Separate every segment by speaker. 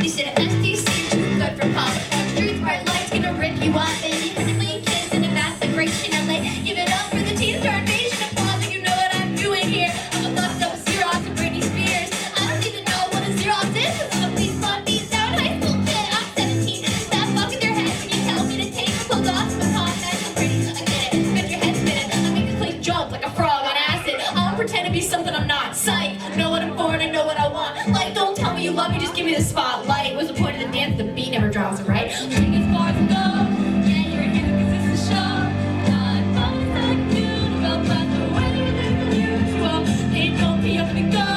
Speaker 1: You said SDC too good for pop. Truth, bright lights gonna rip you up. And physically kids in a vast vibration. LA, give it up for the teens, our invasion of Plaza. You know what I'm doing here. I'm a fucked up Xerox and Britney Spears. I don't even know what a Xerox is. Cause some of these fun beats out high school kid. I'm 17. Stop fucking their heads when you tell me to take my clothes off. So I'm hot, nice and pretty. I get it. Spin your head spinning. I make this place jump like a frog on acid. I'll pretend to be something I'm not. Psych. I know what I'm for and I know what I want. Like, don't tell me you love me, just give me the spotlight. What's the point of the dance? The beat never drops it, right? Take as far as I go. Yeah, you're here because it's the show. Not fun like you, but the way you live the usual. Hey, don't be up to go,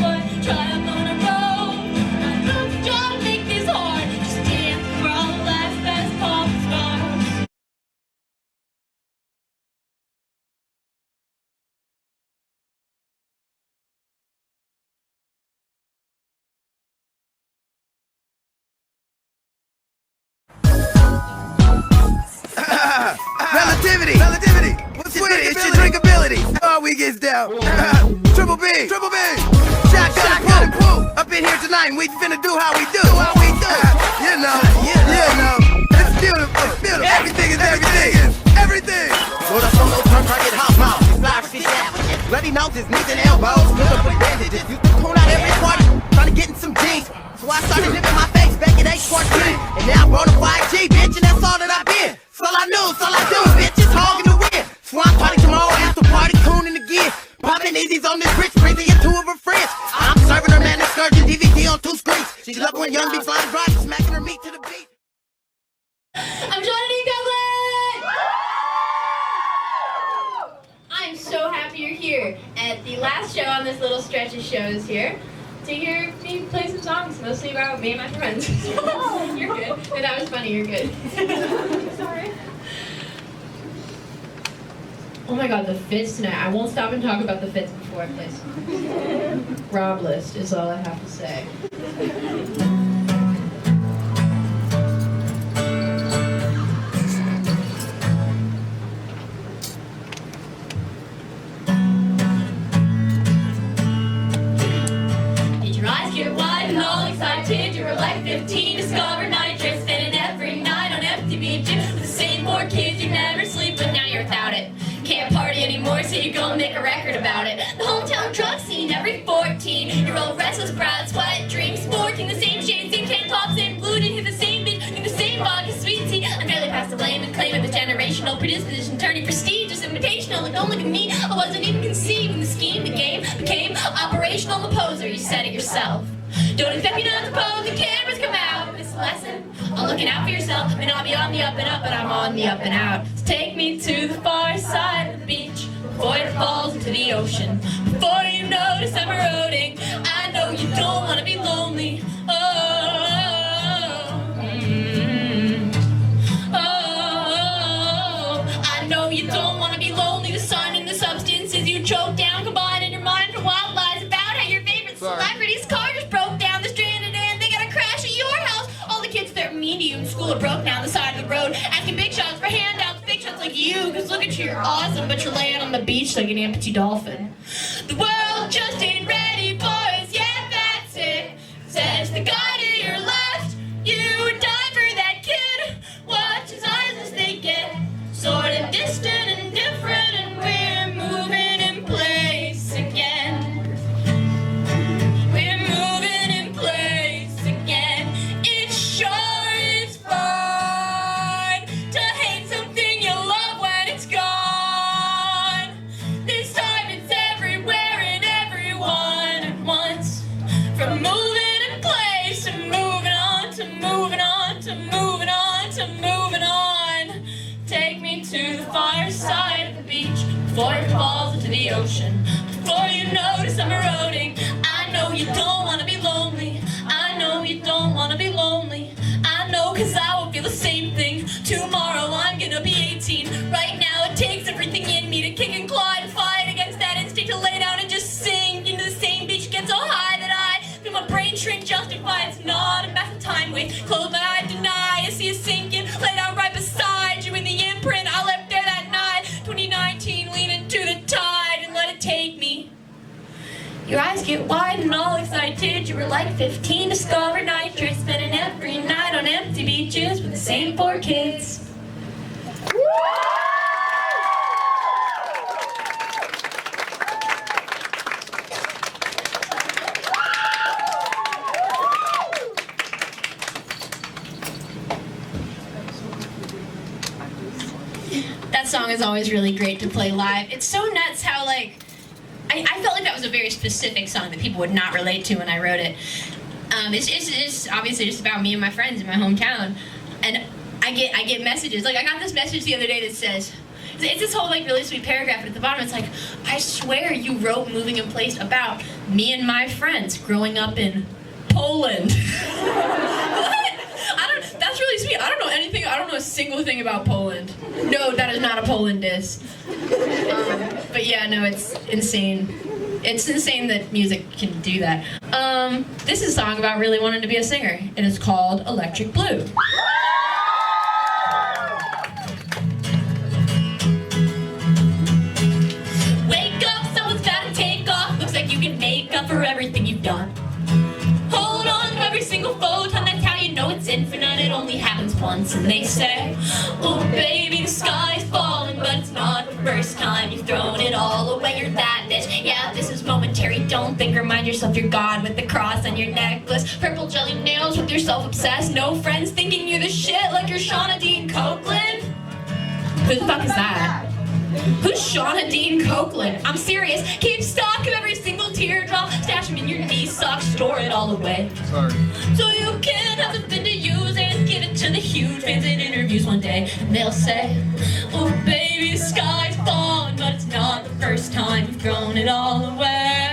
Speaker 1: but try up on a road. Not good job to make this hard. Just dance for all the last best pop stars.
Speaker 2: Relativity. What's with it? It's your drinkability. All we gets down. Triple B. Shotgun and pool. Up in here tonight, and we finna do how we do. You know. It's beautiful. Everything is everything.
Speaker 3: Load up on those turn target hot mouth. Fly fish sandwiches. Bloody noses, knees and elbows. Put up with bandages. Used to pull out every party. Trying to get in some jeans. So I started living my face back at 814. And now I'm on a 5G, bitch, and that's all that I've been. It's all I know, it's all I do, bitch, it's hogging the win. Swamp party tomorrow, after party, cooning again. Popping easies on this bitch, bringing you two of her friends. I'm serving her man excursion, DVD on 2 screens. She love when young be flying dry, smacking her meat to the beat.
Speaker 1: I'm Shauna Dean Cokeland! I'm so happy you're here at the last show on this little stretch of shows here to hear me play some songs, mostly about me and my friends. You're good. And that was funny, you're good. Sorry. Oh my god, the fits tonight. I won't stop and talk about the fits before I play songs. Rob list is all I have to say. You're wide and all excited, you were like 15, discover nitrous, spending every night on empty beaches with the same 4 kids, you never sleep, but now you're without it. Can't party anymore, so you go make a record about it. The hometown drug scene every 14-year-old restless crowd, sweat, dreams, sporting the same shades, same tank tops, same blue, didn't hit the same bitch, drink the same vodka, sweet tea. I'm barely past the blame and claim of the generational predisposition, turning prestigious, invitational, like don't look at me, I wasn't even conceived in the scheme, the game became operational, the poser, you said it yourself. Don't expect me not to pose, the cameras come out. This lesson on looking out for yourself. May not be on the up and up, but I'm on the up and out. So take me to the far side of the beach before it falls into the ocean. Before you notice I'm eroding, I know you don't want to be lonely. I know you don't want to be lonely. The sun and the substances you choke down combine in your mind for wild lies about how your favorite celebrity's car just broke down the stranded and they got a crash at your house. All the kids that are mean to you in school are broke down the side of the road asking big shots for handouts, big shots like you, cause look at you, you're awesome, but you're laying on the beach like an empty dolphin. The world just ain't ready for us yet, that's it. Says the guy to your left, you would die for that kid. Watch his eyes as they get sort of distant and different, and we're moving in place again. We're moving in place again. It sure is fun to hate something you love when it's gone. This time it's everywhere and everyone at once. From moving in place to moving on to moving on to moving on to moving on. Take me to the far side of the beach before it falls into the ocean. Before you notice I'm eroding, I know you don't want to be lonely. I know you don't want to be lonely. I know, cause I will feel the same thing. Tomorrow I'm gonna be 18. Right now it takes everything in me to kick and claw and fight against that instinct to lay down and just sink into the same beach, get so high that I feel my brain shrink, justify it's not a massive time waste. Close my eyes, deny, I see you sinking, lay down right beside you in the imprint I left there that night. 2019, lean get wide and all excited. You were like 15, discovered nitrate, spending every night on empty beaches with the same 4 kids. That song is always really great to play live. It's so nuts how, like, I felt like that was a very specific song that people would not relate to when I wrote it. It's obviously just about me and my friends in my hometown. And I get messages. Like, I got this message the other day that says, it's this whole, like, really sweet paragraph, and at the bottom it's like, I swear you wrote Moving in Place about me and my friends growing up in Poland. That's really sweet. I don't know anything. I don't know a single thing about Poland. No, that is not a Poland diss. But yeah, no, it's insane. It's insane that music can do that. This is a song about really wanting to be a singer, and it's called Electric Blue. Wake up, someone's gotta take off. Looks like you can make up for everything you've done. Hold on to every single photon, that's how you know it's infinite. It only happens once, and they say, oh baby, the sky's falling, but it's not the first time you've thrown it all away. You're that bitch. Yeah, this is momentary. Don't think, remind yourself you're God with the cross on your necklace. Purple jelly nails with your self-obsessed. No friends thinking you're the shit like you're Shauna Dean Cokeland. Who the fuck is that? Who's Shauna Dean Cokeland? I'm serious. Keep stock of every single teardrop. Stash them in your knee socks. Store it all away.
Speaker 4: Sorry.
Speaker 1: So you can have something to use and give it to the huge fans in interviews one day. And they'll say, oh baby, the sky's falling, but it's not the first time you've thrown it all away.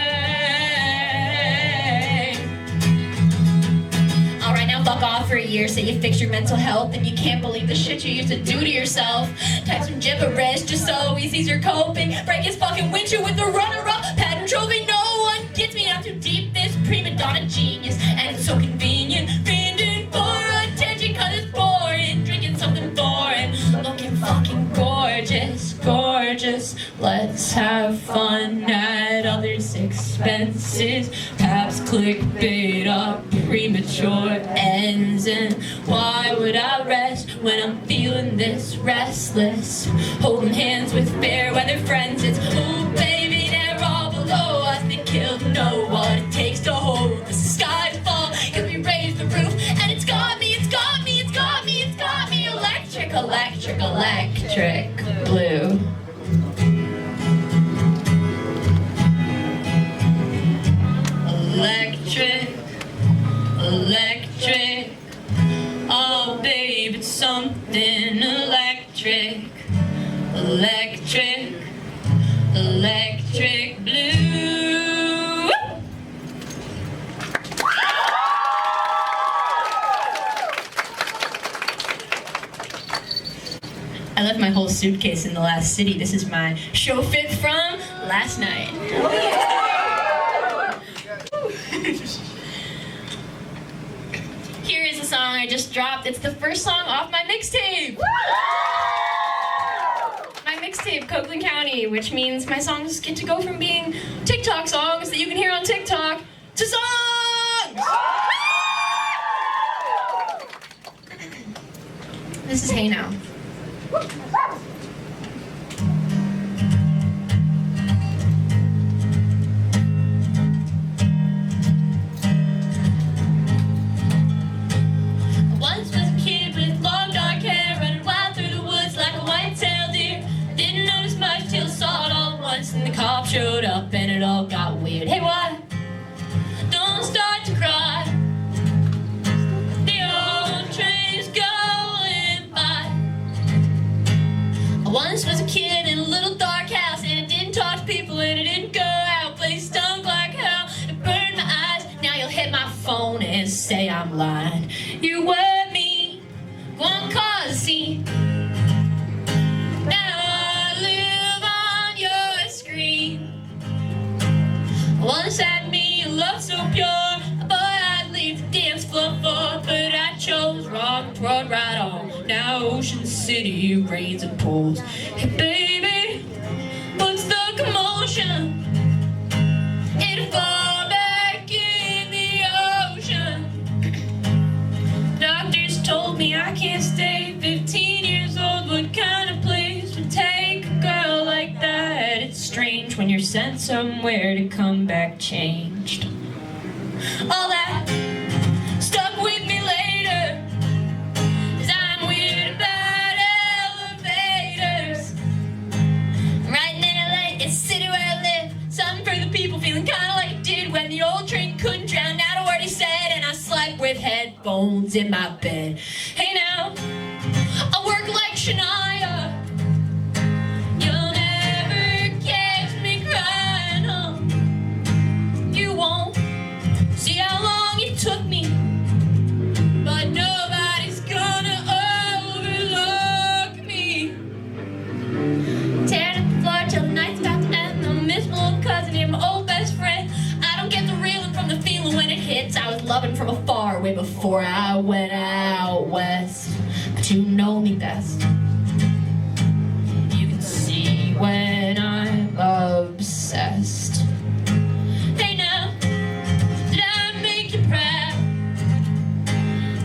Speaker 1: Alright, now fuck off for a year. Say you fix your mental health and you can't believe the shit you used to do to yourself. Type some gibberish just so he sees you're coping. Break his fucking windshield with the runner-up. Pet and trophy, no one gets me out too deep. This prima donna genius, and it's so convenient. Fiending for attention cause it's boring. Drinking something foreign, looking fucking gorgeous, gorgeous. Let's have fun at others' expenses. Perhaps clickbait up premature ends. And why would I rest when I'm feeling this restless? Holding hands with fair weather friends. It's, oh baby, they're all below us. They kill to know what it takes to hold the sky to fall. Cause we raised the roof and it's got me, it's got me, it's got me, it's got me. Electric, electric, electric blue. Electric, electric. Oh babe, it's something electric. Electric, electric blue. I left my whole suitcase in the last city. This is my show fit from last night. Here is a song I just dropped. It's the first song off my mixtape. My mixtape, Cokeland County, which means my songs get to go from being TikTok songs that you can hear on TikTok to songs! This is Hey Now. Once was a kid with long dark hair, running wild through the woods like a white-tailed deer. Didn't notice much till saw it all at once, and the cop showed up and it all got weird. Hey, what? Don't start to cry. The old train's going by. I once was a kid in a little dark house, and it didn't talk to people and it didn't go out, but it stunk like hell. It burned my eyes. Now you'll hit my phone and say I'm lying. You were me, one cause a scene. Now I live on your screen. Once had me a love so pure, a boy I'd leave the dance floor for, but I chose wrong, rode right on. Now Ocean City rains and pulls. Hey baby, what's the commotion? It'll fall back. somewhere to come back changed. All that stuck with me later, 'cause I'm weird about elevators. Right in LA, it's the city where I live. Something for the people, feeling kinda like it did when the old train couldn't drown out a word he said, and I slept with headphones in my bed. Hey now, I work like Shania. You'll never catch me crying home. You won't see how long it took me, but nobody's gonna overlook me. Tearing up the floor till the night's about to end. I miss my old cousin and my old best friend. I don't get the reeling from the feeling when it hits. I was loving from afar way before I went out west. But you know me best. You can see when I'm obsessed. Hey now, did I make you proud?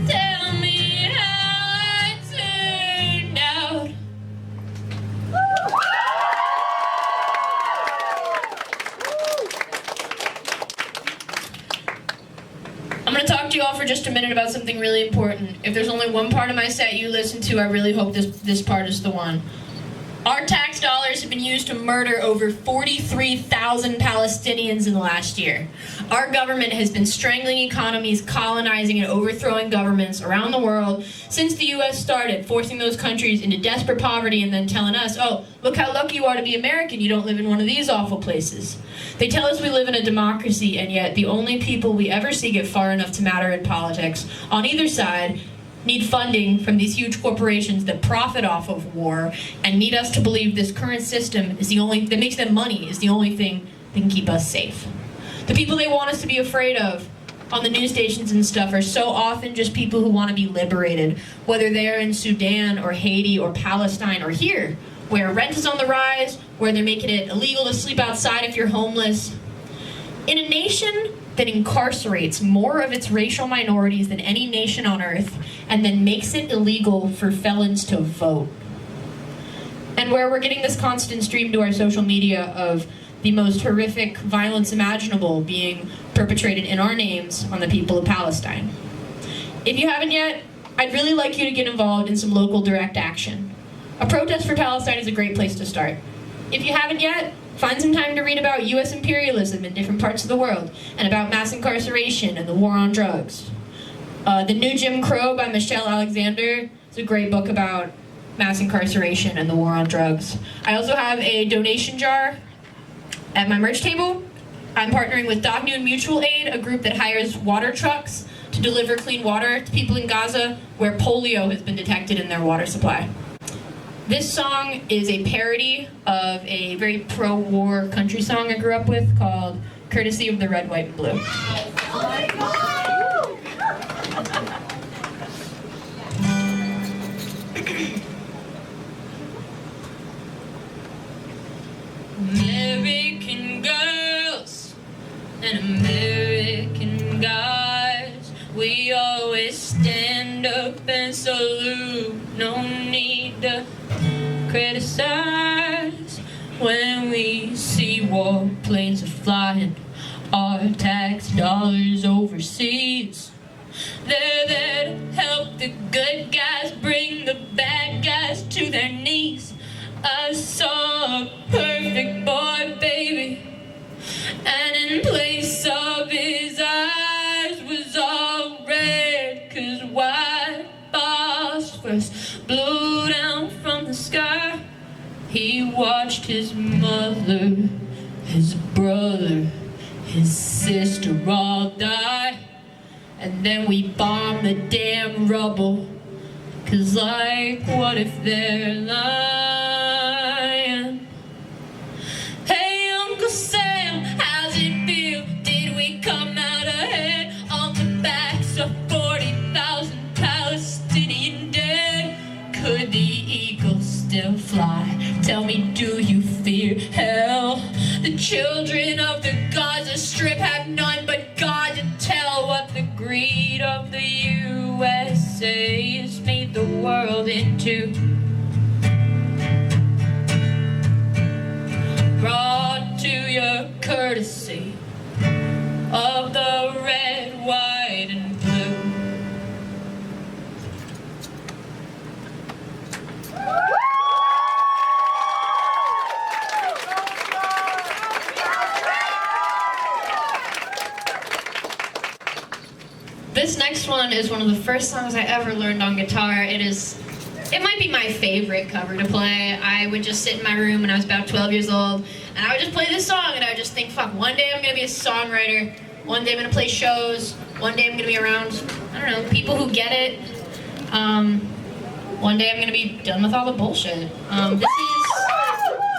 Speaker 1: Tell me how it turned out. I'm going to talk to you all for just a minute about something really important. If there's only one part of my set you listen to, I really hope this part is the one. Our tax dollars have been used to murder over 43,000 Palestinians in the last year. Our government has been strangling economies, colonizing and overthrowing governments around the world since the U.S. started, forcing those countries into desperate poverty and then telling us, oh, look how lucky you are to be American, you don't live in one of these awful places. They tell us we live in a democracy, and yet the only people we ever see get far enough to matter in politics, on either side, need funding from these huge corporations that profit off of war and need us to believe this current system is the only that makes them money, is the only thing that can keep us safe. The people they want us to be afraid of on the news stations and stuff are so often just people who want to be liberated, whether they're in Sudan or Haiti or Palestine or here, where rent is on the rise, where they're making it illegal to sleep outside if you're homeless. In a nation that incarcerates more of its racial minorities than any nation on earth, and then makes it illegal for felons to vote. And where we're getting this constant stream to our social media of the most horrific violence imaginable being perpetrated in our names on the people of Palestine. If you haven't yet, I'd really like you to get involved in some local direct action. A protest for Palestine is a great place to start. If you haven't yet, find some time to read about U.S. imperialism in different parts of the world, and about mass incarceration and the war on drugs. The New Jim Crow by Michelle Alexander is a great book about mass incarceration and the war on drugs. I also have a donation jar at my merch table. I'm partnering with Dog Noon Mutual Aid, a group that hires water trucks to deliver clean water to people in Gaza where polio has been detected in their water supply. This song is a parody of a very pro-war country song I grew up with called Courtesy of the Red, White, and Blue. American girls and American guys, we always stand up and salute. No need to criticize when we see war planes are flying, our tax dollars overseas. They're there to help the good guys bring the bad guys to their knees. I saw a perfect boy, baby, and in place of his eyes was all red, 'cause white phosphorus blew down from the sky. He watched his mother, his brother, his sister all die. And then we bombed the damn rubble, 'cause like, what if they're lying? Hey, Uncle Sam, how's it feel? Did we come out ahead on the backs of 40,000 Palestinian dead? Could the eagles still fly? Tell me, do you fear hell? The children of the Gaza Strip have none but God to tell what the greed of the USA has made the world into. Brought to your next one is one of the first songs I ever learned on guitar. It might be my favorite cover to play. I would just sit in my room when I was about 12 years old, and I would just play this song, and I would just think, fuck, one day I'm gonna be a songwriter, one day I'm gonna play shows, one day I'm gonna be around, I don't know, people who get it. One day I'm gonna be done with all the bullshit.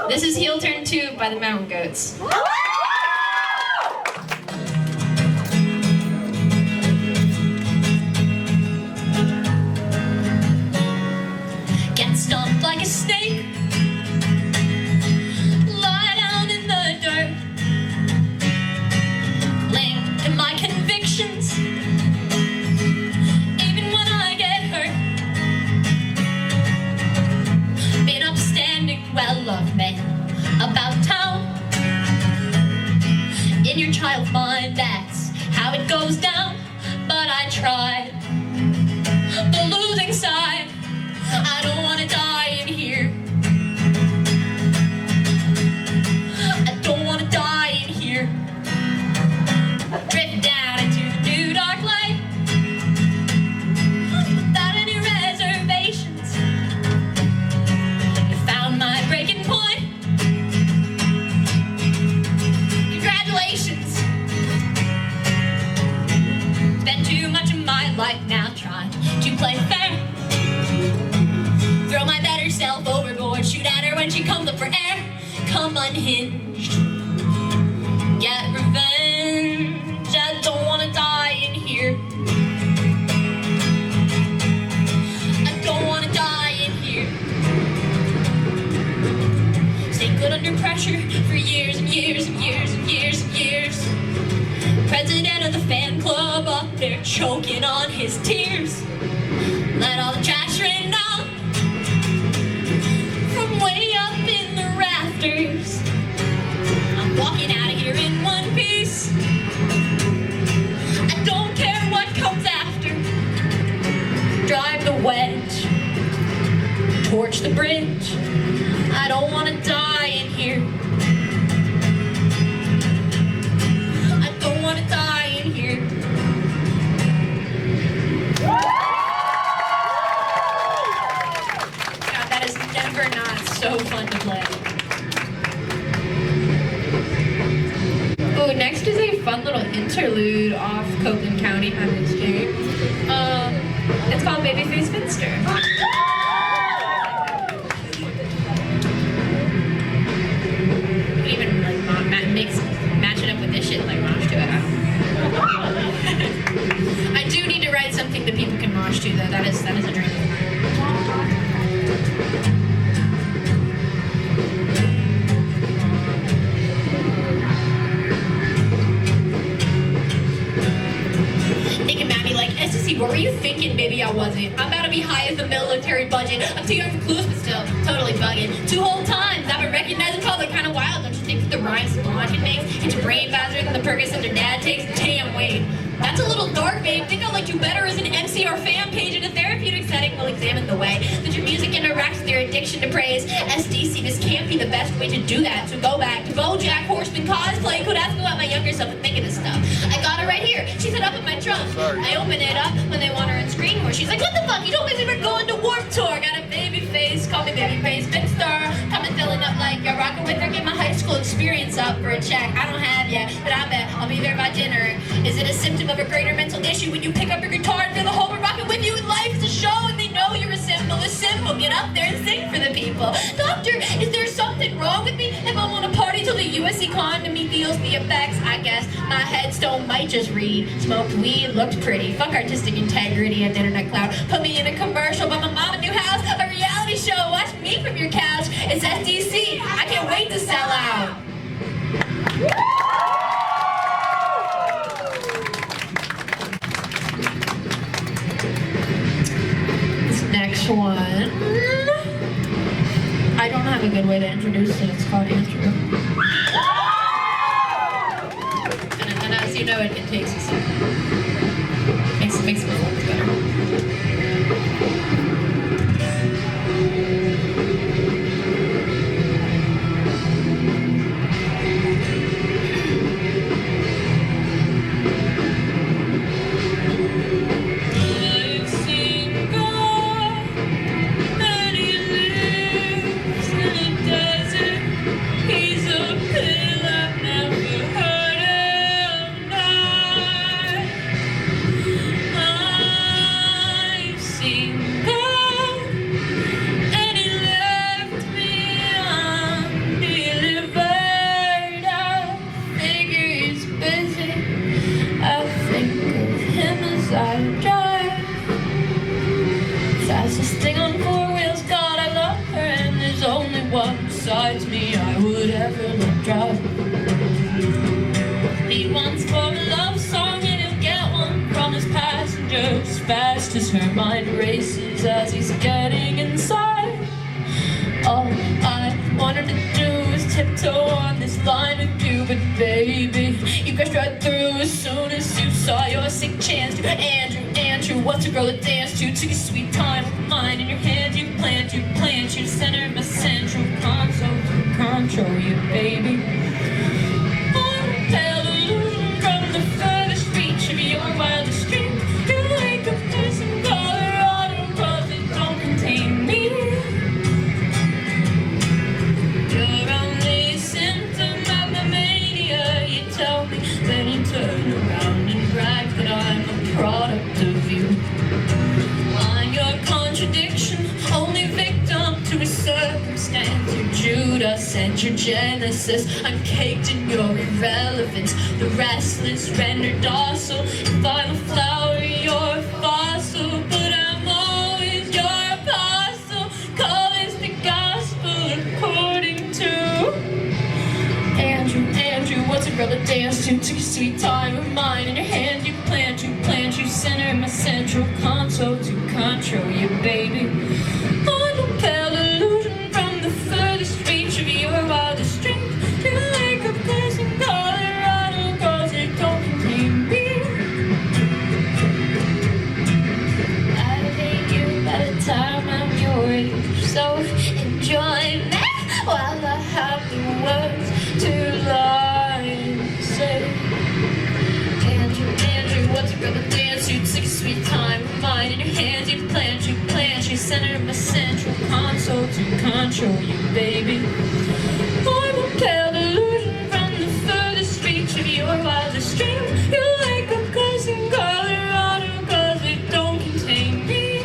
Speaker 1: This is Heel Turn 2 by the Mountain Goats. Get stumped like a snake, lie down in the dirt, cling to my convictions, even when I get hurt. Been upstanding, well-loved man about town. In your child's mind, that's how it goes down. But I tried the losing side. I don't want to die in here. I don't want to die in here. Drift down into the new dark light without any reservations. You found my breaking point. Congratulations. Spent too much of my life now trying to play fair. Throw my better self overboard, shoot at her when she comes up for air. Come unhinged, get revenge. I don't wanna die in here. I don't wanna die in here. Stay good under pressure for years and years and years and years and years. President of the fan club up there choking on his tears. Let all the trash rain down from way up in the rafters. I'm walking out of here in one piece. I don't care what comes after. Drive the wedge, torch the bridge. I don't want to die in here. I don't want to die in here. God, that is never not so fun to play. Oh, next is a fun little interlude off Cokeland County Highway Exchange. It's called Babyface Finster. You can even like match it up with this shit, like mosh to it. I do need to write something that people can mosh to, though. That is a dream of mine. Thinking about me like, STC, what were you thinking? Maybe I wasn't. I'm about to be high as the military budget. I'm too young for clues, but still totally bugging. 2 whole times I've been recognized in public, kind of wild. Don't you think that the rhymes Blondie makes hit your brain faster than the Percocet their dad takes? Damn, Wade. That's a little dark, babe. Think I'll like you better as an MC or fan page in a therapeutic setting. We'll examine the way that your music interacts with your addiction to praise. SDC, this can't be the best way to do that. So go back to BoJack Horseman cosplay. Could ask about my younger self and think of this stuff. I got it right here. She set up in my trunk. I open it up when they want her in screen where she's like, what the fuck? You told me we were going to Warped Tour. Got a baby face, call me Babyface Finster. Coming filling up like you're rocking with her. Get my high school experience up for a check. I don't have yet, but I bet I'll be there by dinner. Is it a symptom of a greater mental issue when you pick up your guitar and feel the whole world rocking with you in life? It's a show and they know you're a symbol. A symbol. Get up there and sing for the people. Doctor, is there something wrong with me? If I want to party till the USC con to me feels the effects, I guess my headstone might just read. Smoked weed, looked pretty. Fuck artistic integrity and internet cloud. Put me in a commercial by my mama new house. A reality show. Watch me from your couch. It's SDC. I can't wait to sell out. Next one. I don't have a good way to introduce it. It's called Andrew. And as you know, it takes a second. Makes it look better. races as he's getting inside. All I wanted to do was tiptoe on this line with you, but baby, you crashed right through as soon as you saw your sick chance to. Andrew, what's a girl to dance to? Took a sweet time with mine in your hand. You planned, you center my central console to control you, baby. On a pale illusion from the furthest reach of your wildest dream. You wake up this in Colorado, cause it don't contain me. Your only symptom of my mania, you tell me, then you turn around and brag that I'm a product of you. I'm your contradiction, only victim to a circumstance. You're Judas and your Genesis, I'm caked in your irrelevance. The restless rendered docile, if I'm a flower, you're a fossil, but I'm always your apostle. Call this the gospel according to Andrew, what's a girl to dance to? Took a sweet time of mine in your hand. You planned, you center my central console to control you, baby. On a pale illusion from the furthest reach of your wildest dream. You wake up this in Colorado, cause it don't contain me. I hate you by the time I'm your age, so enjoy me while I have the words to lie and say. Andrew, what's a girl to dance to? Took a sweet time of mine in your hands. You planned, you center my central console to control you, baby. I'm a pale illusion from the furthest reach of your wildest dream. You wake up cause in Colorado, cause it don't contain me.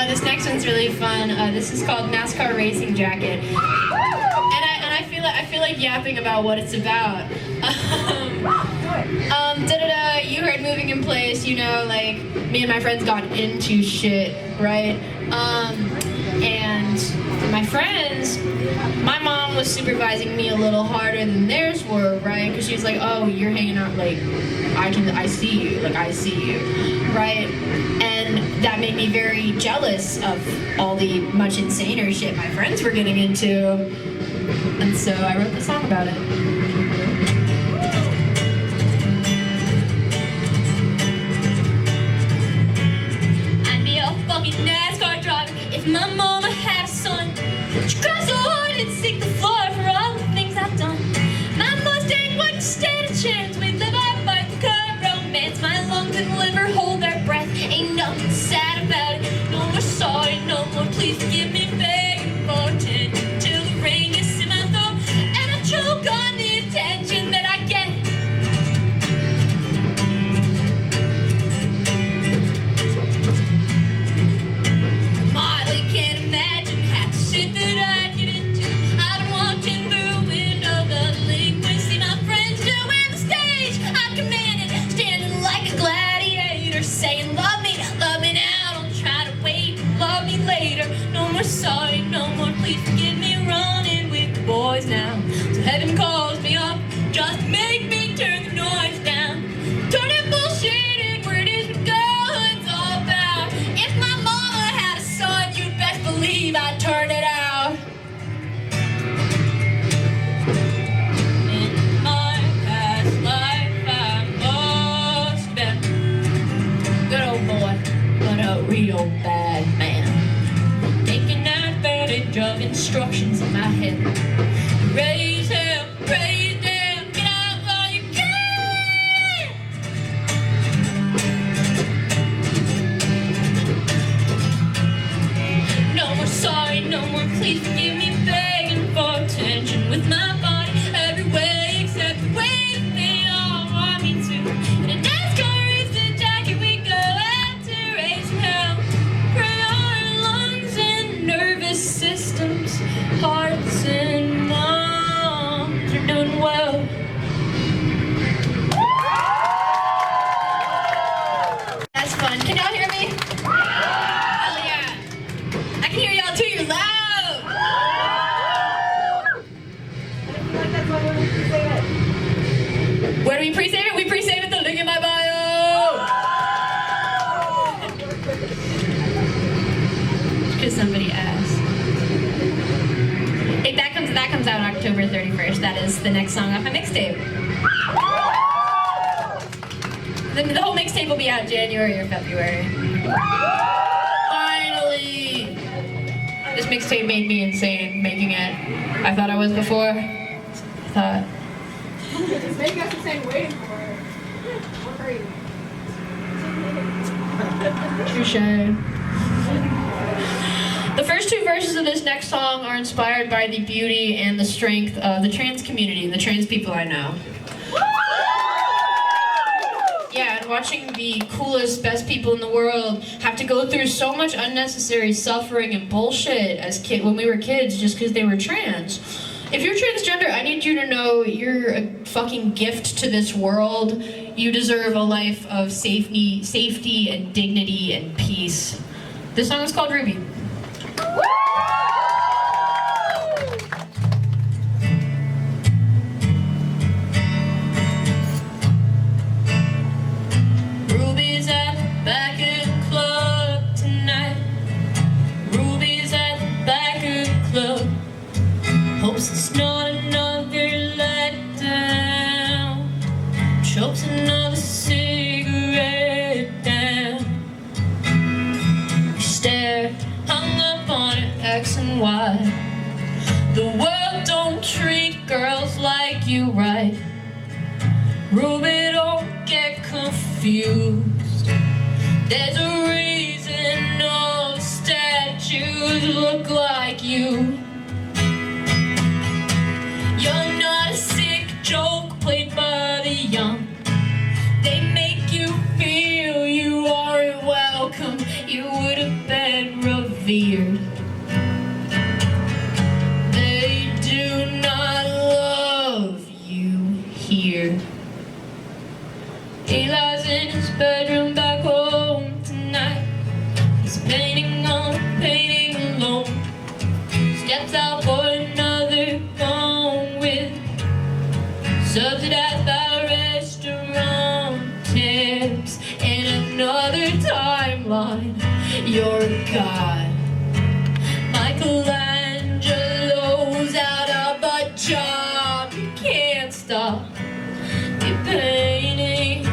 Speaker 1: This next one's really fun. This is called NASCAR Racing Jacket, and I feel like yapping about what it's about. You heard Moving in Place. You know, like me and my friends got into shit, right? And my friends, my mom was supervising me a little harder than theirs were, right? Because she was like, "Oh, you're hanging out, like I see you, right?" And that made me very jealous of all the much insaner shit my friends were getting into, and so I wrote the song about it. I'd be a fucking NASCAR driver if my mama had a son. She'd cry so hard it'd sink the floor for all the things I've done. My Mustang wouldn't stand a chance. We'd live our fight, the car romance. My lungs and liver hold their breath. Ain't nothing sad about it. No more sorry, no more please forgive me. Begging for attention till the ring is in my throat and I choke on the attention that I get. Molly can't imagine half the shit that I get into. I've been walking through a window, the delinquency my friends do in the stage. I commanded, standing like a gladiator, saying love me now, don't try to wait, love me later. No more sorry, no more please forgive me, running with the boys now. So heaven calls me up, just make me turn the noise down. Turn that bullshit in where it is what girlhood's all about. If my mama had a son, you'd best believe I'd turn it out. In my past life I must have been good old boy, but a real bad man, taking advantage of instructions in my head. Raise hell, We pre-save it. We pre-save it. The link in my bio. Because somebody asked. That comes out October 31st. That is the next song off my mixtape. The whole mixtape will be out January or February. Finally! This mixtape made me insane making it. I thought I was before. I thought.
Speaker 4: It's making us insane waiting for it. We're crazy.
Speaker 1: Touche. The first two verses of this next song are inspired by the beauty and the strength of the trans community, the trans people I know. Yeah, and watching the coolest, best people in the world have to go through so much unnecessary suffering and bullshit as when we were kids just because they were trans. If you're transgender, I need you to know you're a fucking gift to this world. You deserve a life of safety and dignity and peace. This song is called Ruby. Ruby's at the back of the club tonight. Ruby's at the back of the club. Hopes it's not another letdown. Chokes another cigarette down. You stare, hung up on an X and Y. The world don't treat girls like you right. Ruby, don't get confused. There's a reason all the statues look like you. You're not a sick joke played by the young. They make you feel you aren't welcome. You would have been revered. They do not love you here. He lies in his bedroom back home tonight. He's painting on a painting alone. Steps out for another phone with subsidized by restaurant tips. In another timeline, you're God. Michelangelo's out of a job. You can't stop. You're painting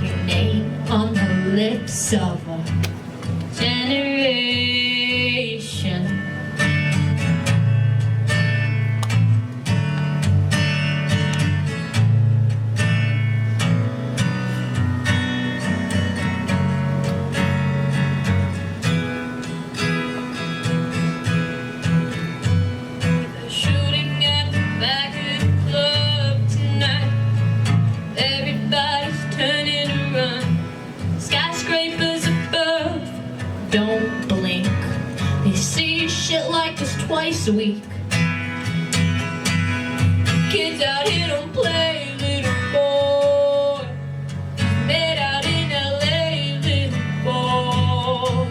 Speaker 1: your name on the lips of a generation. Shooting at the back of the club tonight. Everybody's turning around. Skyscrapers above, don't blink. They see shit like this twice a week. Kids out here don't play, little boy. Made out in LA, little boy.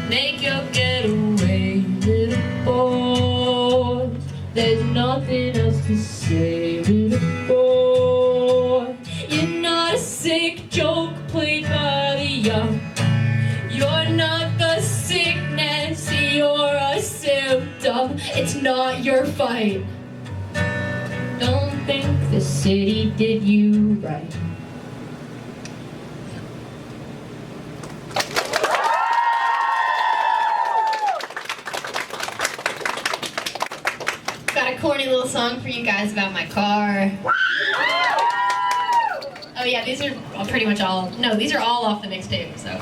Speaker 1: Make your getaway, little boy. There's nothing else to say, little boy. You're not a sick joke played by the young. You're not the sickness, you're a symptom. It's not your fight. Don't think the city did you right. Got a corny little song for you guys about my car. Oh yeah, these are pretty much all, no, these are all off the mixtape, so.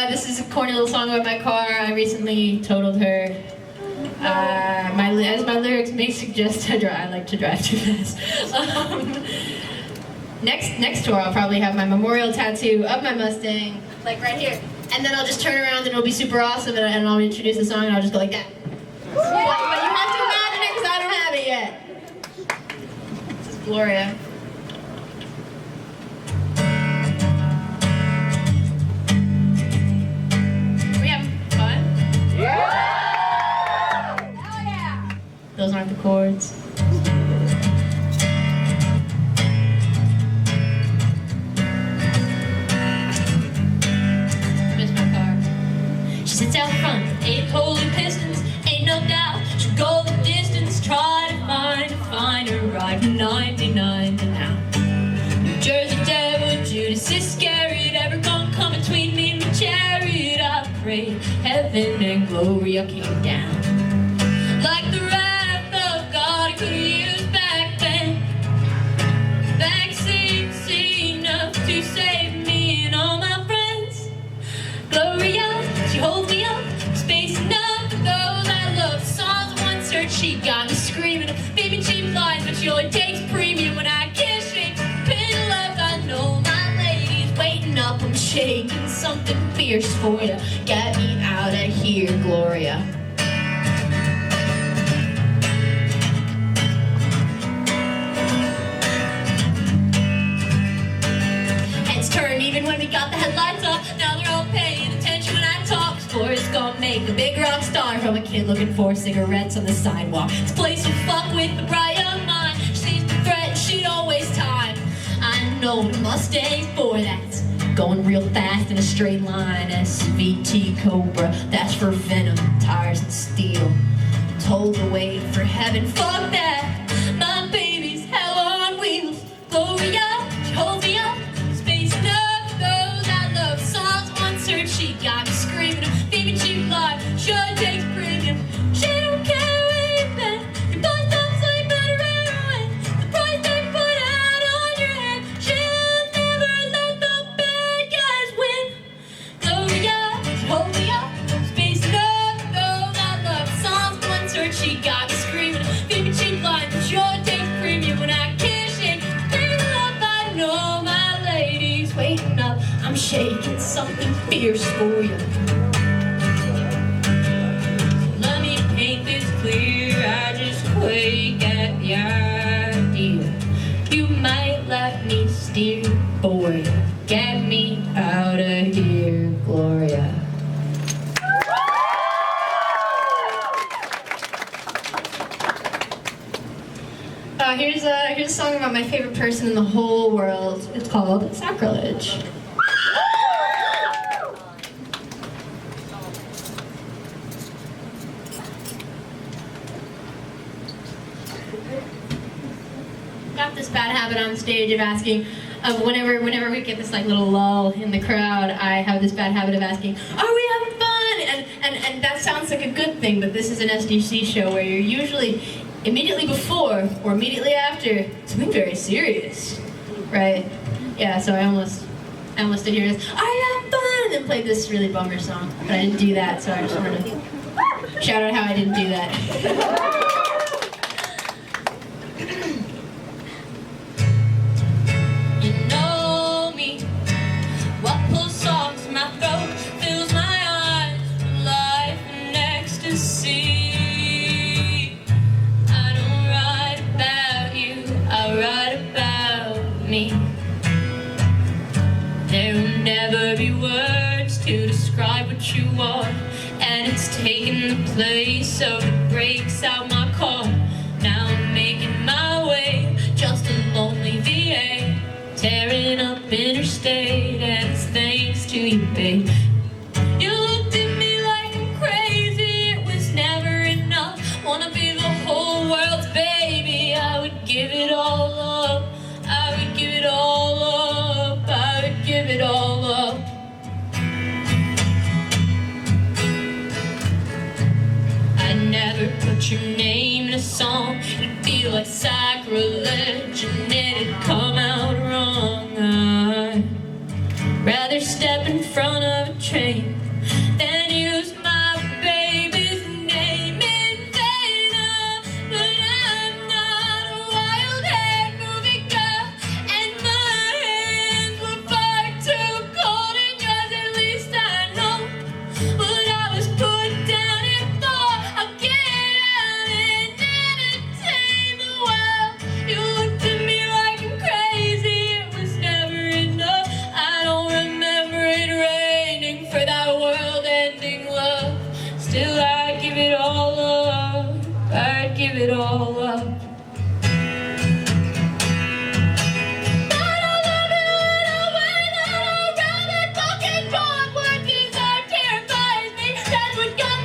Speaker 1: This is a corny little song about my car. I recently totaled her. As my lyrics may suggest, I like to drive too fast. Next tour, I'll probably have my memorial tattoo of my Mustang, like right here. And then I'll just turn around and it'll be super awesome and I'll introduce the song and I'll just go like that. But you have to imagine it because I don't have it yet. This is Gloria. Are we having fun?
Speaker 4: Yeah!
Speaker 1: Those aren't the chords. holy pistons, ain't no doubt she'll go the distance. Try to find her right from 99 to now. New Jersey devil, Judas Iscariot, ever gonna come between me and my chariot? I pray heaven and Gloria came down like the wrath of God I could use back then. Vaccines enough to save me and all my friends. Gloria, she holds me up, space enough for those I love. Songs of one search, she got me screaming. Baby cheap lies, but she only takes premium. When I kiss shake pin love, I know my lady's waiting up. I'm shaking something fierce for you. Get me out of here, Gloria. Even when we got the headlights up, now they're all paying attention when I talk. Sports gonna make a big rock star from a kid looking for cigarettes on the sidewalk. This place will fuck with the bright young mind. She seems to threaten, she'd always time. I know the Mustang 4, that's going real fast in a straight line. SVT Cobra, that's for venom, tires and steel. Told to wait for heaven, fuck that. My baby's hell on wheels. Gloria, she holds me up. She got me screaming, baby cheap life, sure takes premium. She don't care where you've been, your boys don't sleep better anyway. The price they put out on your head, she'll never let the bad guys win. Gloria, she holds me up, space enough for those I love. Songs one search, she got me screaming, baby cheap life, sure takes premium. When I kiss it, bring up, I know my lady's waiting up. I'm shaking something fierce for you. Let me paint this clear, I just quake at the idea you might let me steer for you. Get me out of here, Gloria. Here's a song about my favorite person in the whole world. It's called Sacrilege. Got this bad habit on stage of asking, whenever we get this like little lull in the crowd, I have this bad habit of asking, are we having fun? And that sounds like a good thing, but this is an SDC show where you're usually immediately before or immediately after something very serious, right? Yeah, so I almost did hear this, are you having fun? And then played this really bummer song, but I didn't do that, so I just wanted to shout out how I didn't do that. There will never be words to describe what you are, and it's taken the place of the brakes out my car. Now I'm making my way, just a lonely VA, tearing up interstate, and it's thanks to you, babe. You looked at me like I'm crazy, it was never enough. Wanna be the whole world's baby, I would give it all up. I would give it all up, I would give it all up. I'd never put your name in a song, it'd feel like sacrilege and it'd come out wrong. I'd rather step in front of a train than use my baby's name in vain. But I'm not a wild-haired movie girl, and my hands were far too cold and yours, at least I know. But I was put down and thought I'll get out and entertain the world. You looked at me like I'm crazy, it was never enough. I don't remember it raining for that world-ending love. Still I'd give it all up, I'd give it all up.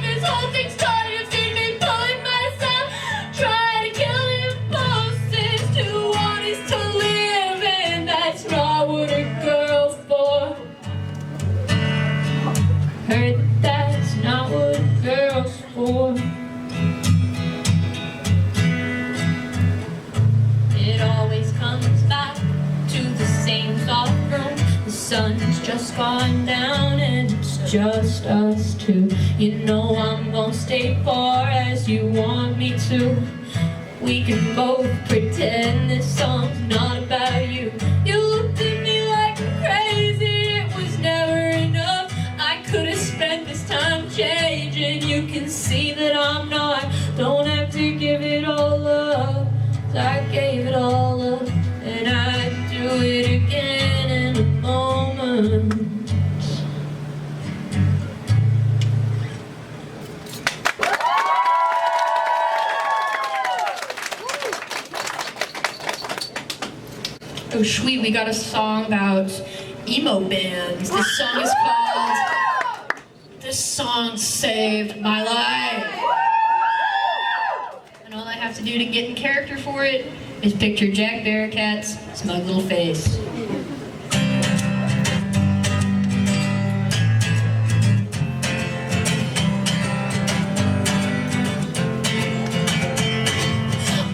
Speaker 1: This all sun's just gone down and it's just us two. You know I'm gonna stay far as you want me to. We can both pretend this song's not about you. You looked at me like I'm crazy, it was never enough. I could have spent this time changing. You can see that I'm not. Don't have to give it all up. I gave it all up, and I'd do it again in a moment. Oh, sweet, we got a song about emo bands. This song is called "This Song Saved My Life." And all I have to do to get in character for it is picture Jack Bearcat's smug little face.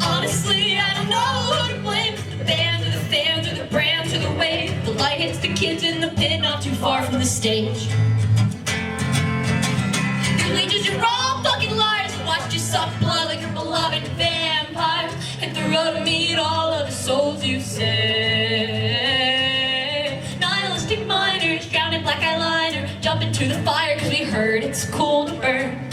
Speaker 1: Honestly, I don't know who to blame. The bands or the fans or the brands or the way the light hits the kids in the pit not too far from the stage. Your leeches, you're all fucking liars. Watched you suck blood like your beloved vampires. Hit the road to meet all of the souls you say. Nihilistic miners, drowned in black eyeliner. Jump into the fire cause we heard it's cool to burn.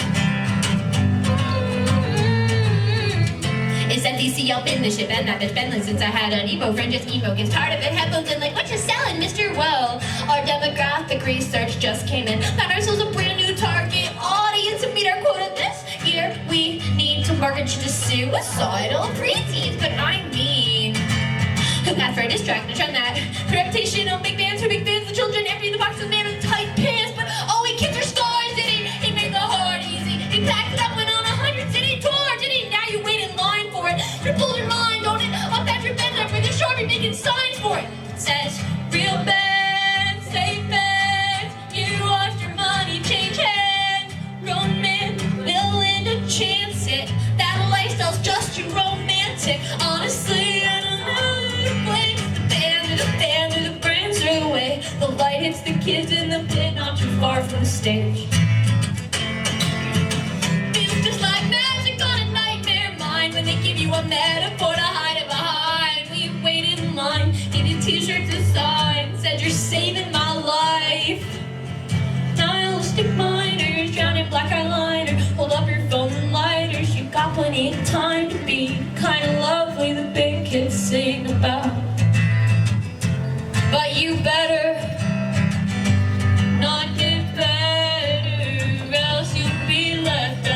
Speaker 1: It's NDC up in the ship and that bitch Bentley since I had an emo friend. Just emo gets tired of it. Headphones in like, what you selling, Mr. Well? Our demographic research just came in. Found ourselves a brand new target audience to meet our quota this year. We need to market to suicidal preteens, but I mean, not for a distraction, on that reputation of big bands for big fans, the children empty the box of man with tight pants. But oh, he kids are stars, did he? He made the heart easy. He packed it up, went on a 100-city tour, did he? Now you wait in line for it. Triple your mind, don't it? Up Patrick Benz up with a Sharpie making signs for it. It says, real bands, safe bands, you lost your money, change hands. Grown men willing to chance it. That lifestyle's just too romantic. Honestly, I don't know who to blame. The band or the band or the brands are the way the light hits the kids in the pit not too far from the stage. Feels just like magic on a nightmare mind when they give you a metaphor to hide it behind. We waited in line, needed t-shirts and signs, said you're saving my life. Nihilistic miners, drowned in black eyeliner. Hold up your phones and lighters. You got plenty of time to be kind of lovely. The big kids sing about. But you better not get better, else you'll be left out.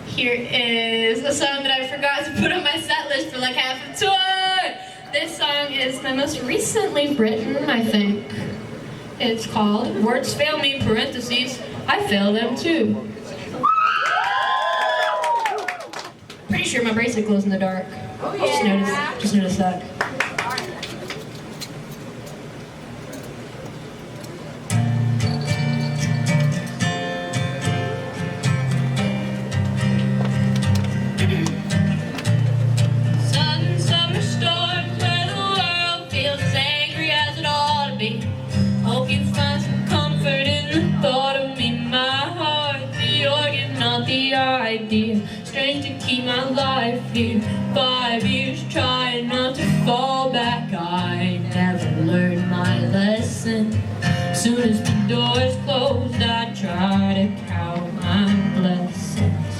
Speaker 1: Here is a song that I forgot to put on my set list for like half a tour. This song is my most recently written, I think. It's called Words Fail Me, parentheses, I fail them too. Pretty sure my bracelet glows in the dark.
Speaker 4: Oh, yeah.
Speaker 1: Just notice that. Hope you find some comfort in the thought of me. My heart, the organ, not the idea. Strength to keep my life here. 5 years trying not to fall back. I never learned my lesson. Soon as the doors closed, I try to count my blessings.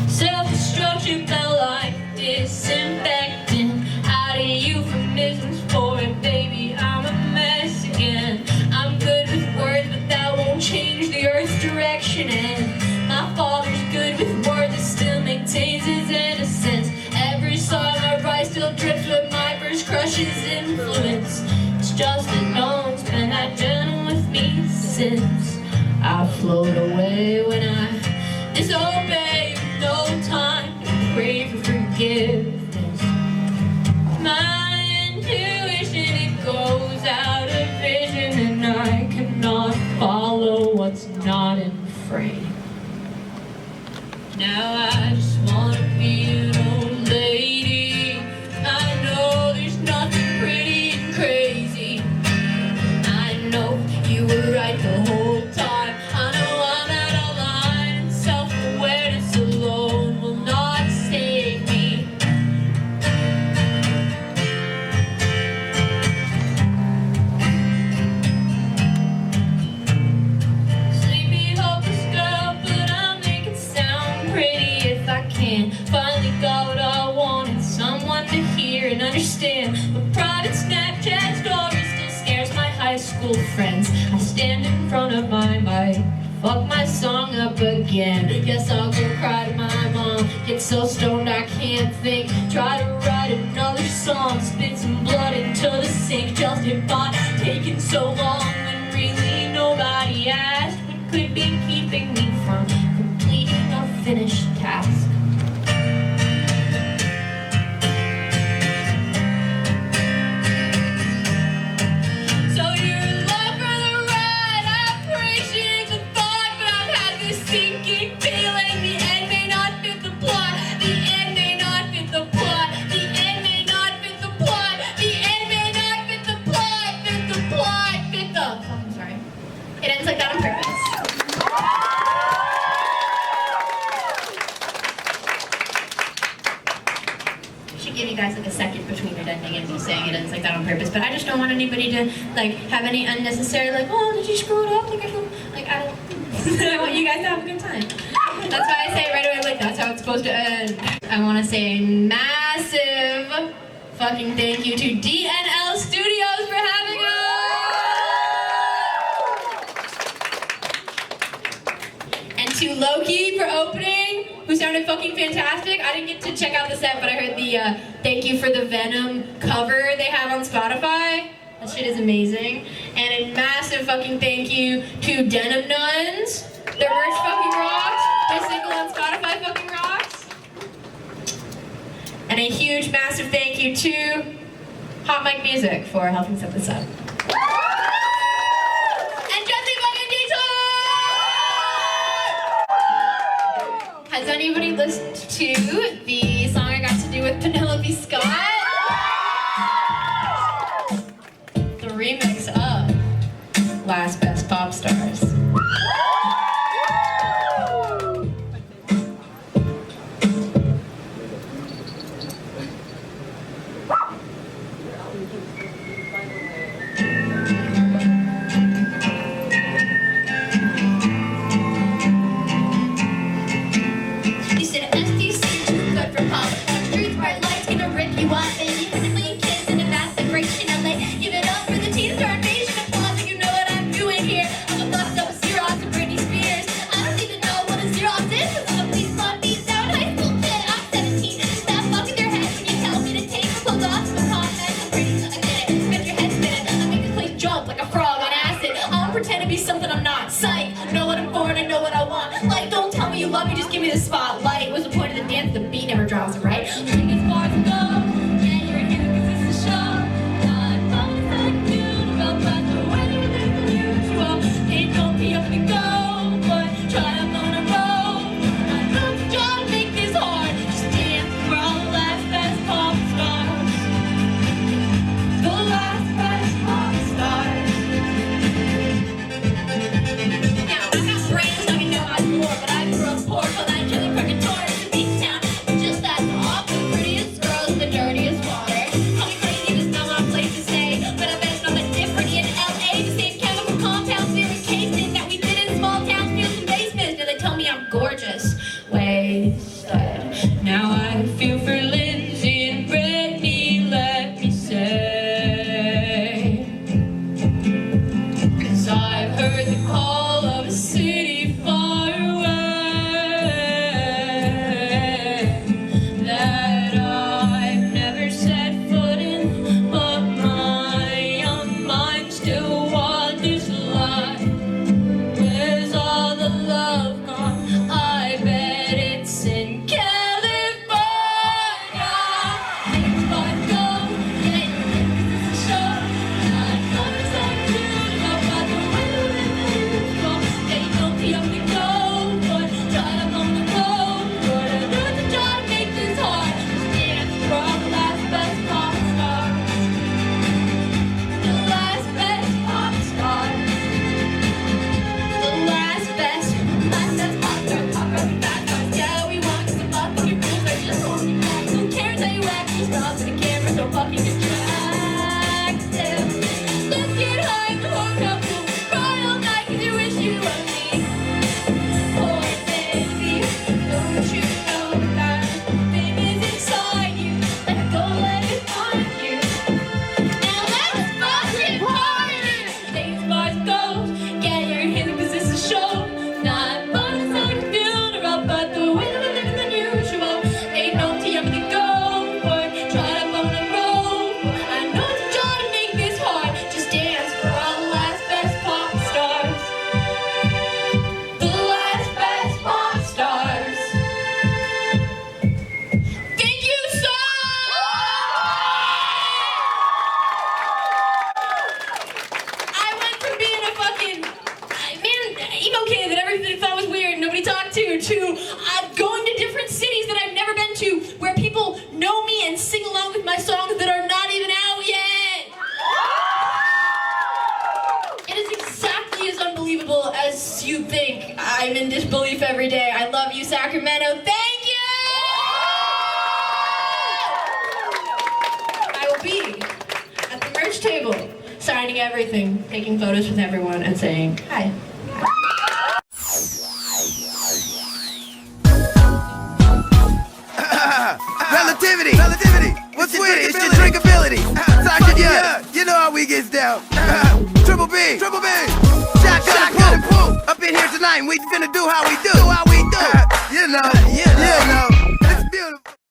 Speaker 1: Self-destruction felt like disinfectant. Out of euphemisms for it, baby, I'm a mess again. I'm good with words, but that won't change the earth's direction. And my father's good with words, that still maintains his innocence. Every song I write still drips with my first crush's influence. It's just that no one's been that gentle with me since I float away when I disobey with no time to pray for forgiveness. My intuition, it goes Now I just wanna be an old lady. I know there's nothing pretty and crazy. I know you were right the whole time. I know I'm out of line. Self-awareness alone will not save me. Sleepy, hopeless girl, but I'll make it sound pretty if I can. Finally got what I wanted, someone to hear and understand. But private Snapchat stories still scares my high school friends. I stand in front of my mic, fuck my song up again. Guess I'll go cry to my mom, get so stoned I can't think. Try to write another song, spit some blood into the sink. Just if I taking so long when really nobody asked what could be keeping me from completing a finished task. So you're along for the ride. I appreciate the thought, but I've had this sinking feeling. The end may not fit the plot. The end may not fit the plot. The end may not fit the plot. The end may not fit the plot. Fit the plot. Fit the. Oh, I'm sorry. It ends like that on purpose. Should give you guys like a second between it ending and me saying it ends like that on purpose, but I just don't want anybody to like have any unnecessary like, oh, did you screw it up? Like I feel like I don't. I want you guys to have a good time. That's why I say it right away. Like that's how it's supposed to end. I want to say massive fucking thank you to DNL Studios for having us, and to Loki for opening, who sounded fucking fantastic. I didn't get to check out the set, but I heard the thank you for the Venom cover they have on Spotify. That shit is amazing. And a massive fucking thank you to Denim Nuns. Their merch fucking rocks. Their single on Spotify fucking rocks. And a huge, massive thank you to Hot Mic Music for helping set this up. Has anybody listened to the song I got to do with Penelope Scott? The remix of Last Best Pop Stars. Something I'm not. Psych. I know what I'm for and I know what I want. Like, don't tell me you love me, just give me the spotlight. What's the point of the dance? The beat never drops, right? Take as far as I go. Yeah, you're here because it's a show. I'm always like you, about the way you think you well. It don't be up to go, but try up on a road. I know the job to make this hard. Just dance for all the last best pop stars. The last best pop stars. But I grew up poor, but I chose a crooked tour to the beach town. Just that's off the prettiest girls, the dirtiest water. Call me crazy, there's no one place to stay, but I bet it's not that different in LA. The same chemical compounds we encased that we did in small towns, fields and basements. Now they tell me I'm gorgeous. Wasted. Now I feel for Lindsay and Brittany, let me say. 'Cause I've heard the call of a city far away that I've never set foot in, but my young mind still wanders alive. Where's all the love gone? I bet it's in California. beautiful as you think. I'm in disbelief every day. I love you, Sacramento. Thank you! I will be at the merch table, signing everything, taking photos with everyone, and saying hi.